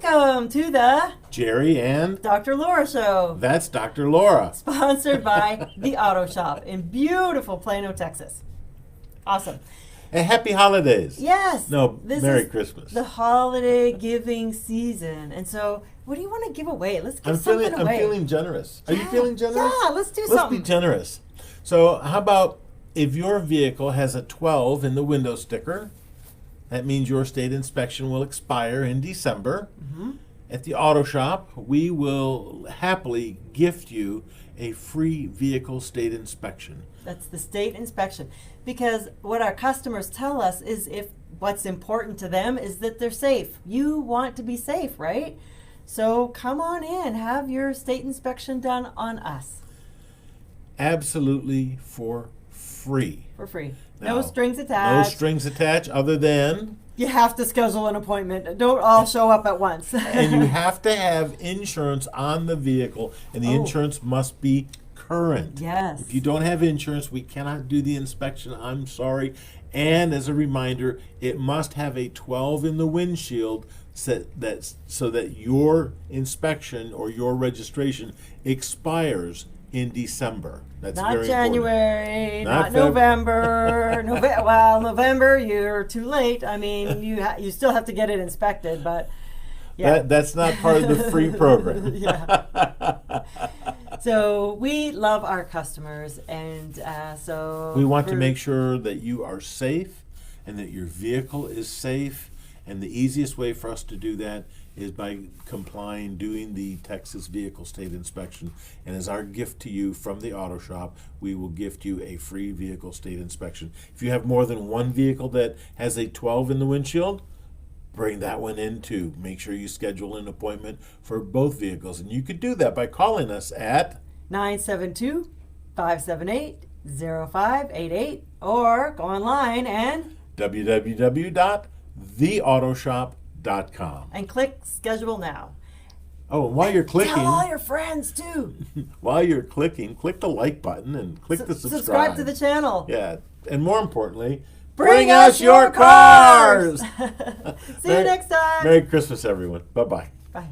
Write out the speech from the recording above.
Welcome to the Jerry and Dr. Laura Show, that's Dr. Laura. sponsored by The Auto Shop in beautiful Plano, Texas. Awesome. And happy holidays. Yes. No, this Merry is Christmas. The holiday giving season. And so, what do you want to give away? Let's give something away. I'm feeling generous. Are you feeling generous? Yeah, let's do Let's something. be generous. So how about if your vehicle has a 12 in the window sticker, that means your state inspection will expire in December. Mm-hmm. At the auto shop, we will happily gift you a free vehicle state inspection. That's the state inspection. Because what our customers tell us is if what's important to them is that they're safe. You want to be safe, right? So come on in, have your state inspection done on us. Absolutely for free. For free. Now, No strings attached. No strings attached other than... You have to schedule an appointment. Don't all show up at once. And you have to have insurance on the vehicle, and the insurance must be current. Yes. If you don't have insurance, we cannot do the inspection. I'm sorry. And as a reminder, it must have a 12 in the windshield so that your inspection or your registration expires in December. That's Not very January, important. not November. Well, November, you're too late. I mean, you still have to get it inspected, but yeah. That's not part of the free program. Yeah. So we love our customers, and so we want to make sure that you are safe and that your vehicle is safe. And the easiest way for us to do that is by complying, doing the Texas Vehicle State Inspection. And as our gift to you from the auto shop, we will gift you a free vehicle state inspection. If you have more than one vehicle that has a 12 in the windshield, bring that one in too. Make sure you schedule an appointment for both vehicles. And you could do that by calling us at 972-578-0588 or go online and www.theautoshop.com. and click schedule now. Oh, and while you're clicking, Tell all your friends too. while you're clicking, click the like button and click the subscribe. Subscribe to the channel. Yeah, and more importantly, Bring us your cars. See you next time. Merry Christmas, everyone. Bye-bye. Bye.